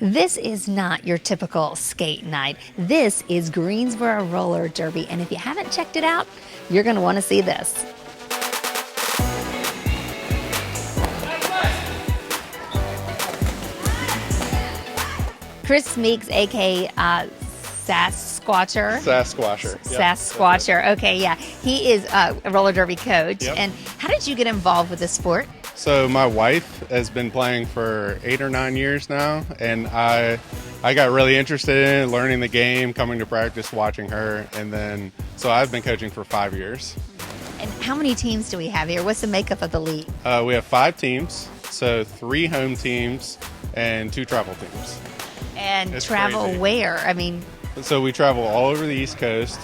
This is not your typical skate night. This is Greensboro Roller Derby, and if you haven't checked it out, you're going to want to see this. Chris Meeks, aka Sasquatcher. Sasquatcher. Yep. Sasquatcher. Okay, yeah. He is a roller derby coach. Yep. And how did you get involved with this sport? So my wife has been playing for 8 or 9 years now, and I got really interested in it, learning the game, coming to practice, watching her, and then so I've been coaching for 5 years. And how many teams do we have here? What's the makeup of the league? We have 5 teams, so 3 home teams and 2 travel teams. And It's travel crazy. where? So we travel all over the East Coast.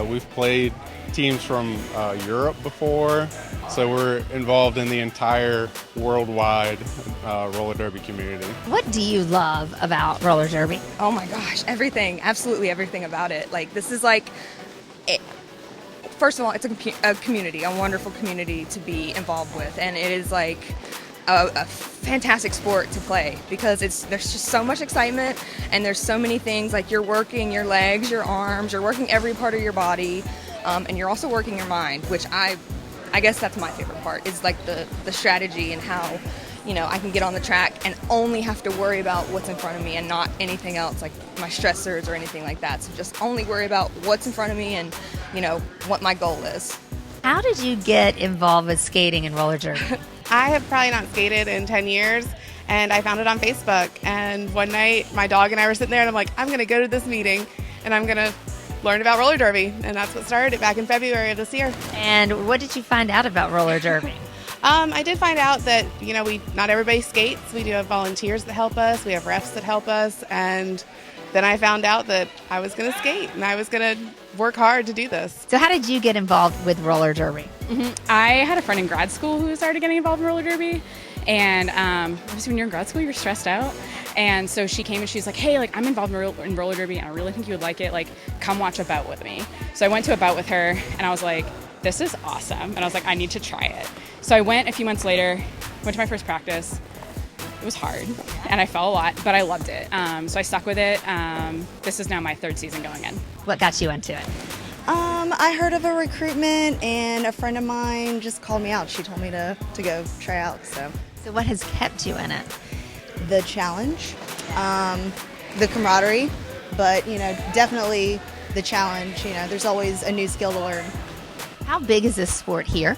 We've played teams from Europe before, so we're involved in the entire worldwide roller derby community. What do you love about roller derby? Oh my gosh, everything, absolutely everything about it. Like, this is like, first of all, it's a community, a wonderful community to be involved with, and it is like a fantastic sport to play because there's just so much excitement, and there's so many things, like you're working your legs, your arms, you're working every part of your body, and you're also working your mind, which I guess that's my favorite part, is like the strategy and how, you know, I can get on the track and only have to worry about what's in front of me and not anything else, like my stressors or anything like that. So just only worry about what's in front of me and, you know, what my goal is. How did you get involved with skating and roller derby? I have probably not skated in 10 years, and I found it on Facebook. And one night, my dog and I were sitting there, and I'm like, I'm going to go to this meeting, and I'm going to learn about roller derby. And that's what started it back in February of this year. And what did you find out about roller derby? I did find out that, you know, not everybody skates. We do have volunteers that help us. We have refs that help us. And then I found out that I was going to skate, and I was going to work hard to do this. So how did you get involved with roller derby? I had a friend in grad school who started getting involved in roller derby, and obviously when you're in grad school, you're stressed out, and so she came and she's like, hey, like, I'm involved in roller derby, and I really think you would like it, like, come watch a bout with me. So I went to a bout with her, and I was like, this is awesome, and I was like, I need to try it. So I went a few months later, went to my first practice. It was hard, and I fell a lot, but I loved it, so I stuck with it. This is now my 3rd season going in. What got you into it? I heard of a recruitment, and a friend of mine just called me out. She told me to go try out. So what has kept you in it? the challenge, the camaraderie, but definitely the challenge. There's always a new skill to learn. How big is this sport here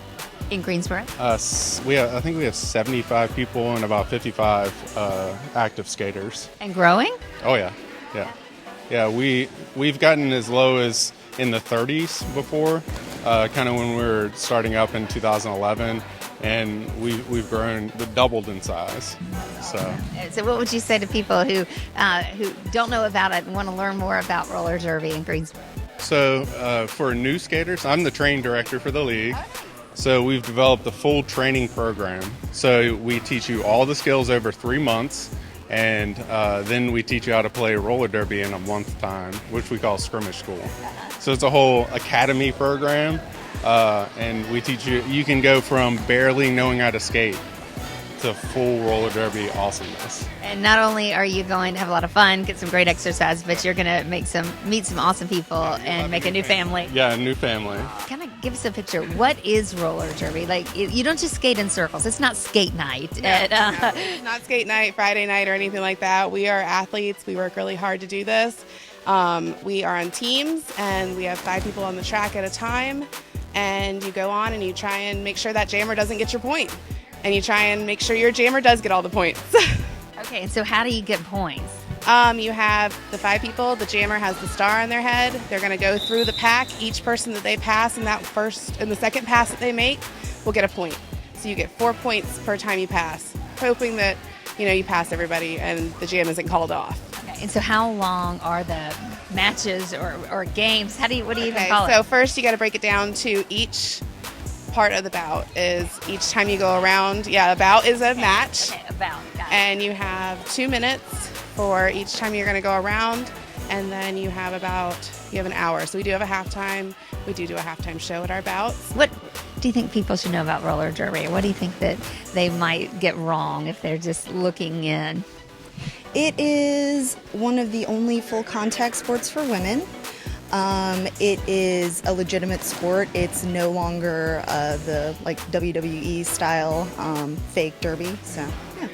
in Greensboro? I think we have 75 people and about 55 active skaters. And growing? Oh yeah. We've gotten as low as in the 30s before, kind of when we were starting up in 2011, and we've grown, doubled in size. So what would you say to people who don't know about it and want to learn more about roller derby in Greensboro? So for new skaters, I'm the training director for the league. So we've developed a full training program. So we teach you all the skills over 3 months, and then we teach you how to play roller derby in a month's time, which we call scrimmage school. So it's a whole academy program, and we teach you, you can go from barely knowing how to skate to full roller derby awesomeness. And not only are you going to have a lot of fun, get some great exercise, but you're going to meet some awesome people and make a new family. Yeah, a new family. Kind of give us a picture. What is roller derby? Like, you don't just skate in circles. It's not skate night. No, not skate night, Friday night, or anything like that. We are athletes. We work really hard to do this. We are on teams, and we have 5 people on the track at a time. And you go on and you try and make sure that jammer doesn't get your point. And you try and make sure your jammer does get all the points. Okay, so how do you get points? You have the 5 people. The jammer has the star on their head. They're going to go through the pack. Each person that they pass in the second pass that they make will get a point. So you get 4 points per time you pass, hoping that you pass everybody and the jam isn't called off. Okay, and so how long are the matches or games? What do you even call it? So first you got to break it down to each part of the bout is each time you go around. Yeah, a bout is a match. Okay, a bout. Got it. And you have 2 minutes for each time you're going to go around, and then you have an hour. So we do have a halftime. We do a halftime show at our bouts. What do you think people should know about roller derby? What do you think that they might get wrong if they're just looking in? It is one of the only full contact sports for women. It is a legitimate sport. It's no longer the WWE style fake derby. So yeah.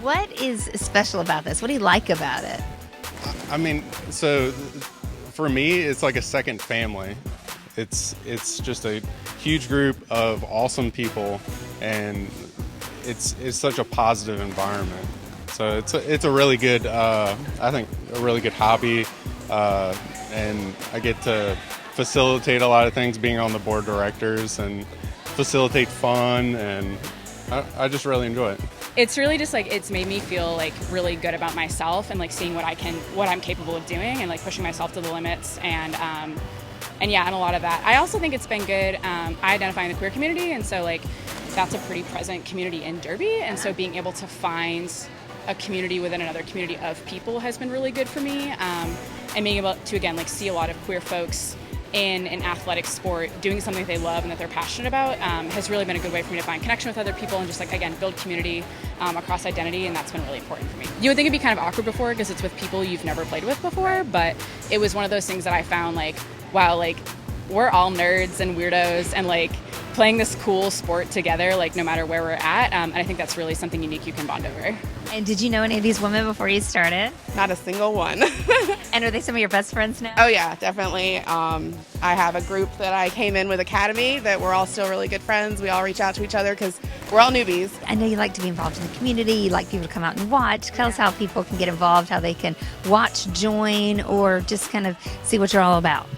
What is special about this? What do you like about it? I mean, so for me, it's like a second family. It's just a huge group of awesome people, and it's such a positive environment. So it's a really good, I think, a really good hobby, and I get to facilitate a lot of things, being on the board of directors, and facilitate fun, and I just really enjoy it. It's really just like, it's made me feel like really good about myself, and like seeing what I'm capable of doing, and like pushing myself to the limits, and yeah, and a lot of that. I also think it's been good. I identify in the queer community, and so like that's a pretty present community in Derby, and so being able to find a community within another community of people has been really good for me, and being able to again like see a lot of queer folks in an athletic sport doing something that they love and that they're passionate about has really been a good way for me to find connection with other people and just like again build community across identity, and that's been really important for me. You would think it'd be kind of awkward before because it's with people you've never played with before, but it was one of those things that I found like, wow, like we're all nerds and weirdos, and like playing this cool sport together, like no matter where we're at, and I think that's really something unique you can bond over. And did you know any of these women before you started? Not a single one. And are they some of your best friends now? Oh yeah, definitely. I have a group that I came in with Academy that we're all still really good friends. We all reach out to each other because we're all newbies. I know you like to be involved in the community. You like people to come out and watch. Tell us how people can get involved, how they can watch, join, or just kind of see what you're all about.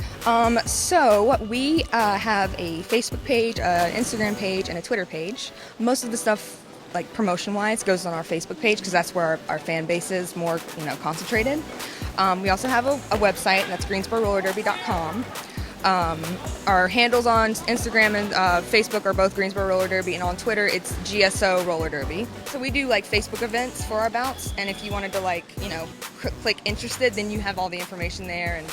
So we have a Facebook page, an Instagram page, and a Twitter page. Most of the stuff, like promotion-wise, goes on our Facebook page because that's where our fan base is more, concentrated. We also have a website, and that's GreensboroRollerDerby.com. Our handles on Instagram and Facebook are both Greensboro Roller Derby, and on Twitter it's GSO Roller Derby. So we do like Facebook events for our bouts, and if you wanted to click interested, then you have all the information there, and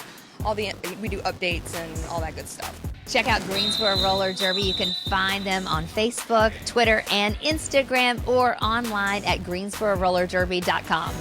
we do updates and all that good stuff. Check out Greensboro Roller Derby. You can find them on Facebook, Twitter, and Instagram, or online at GreensboroRollerDerby.com.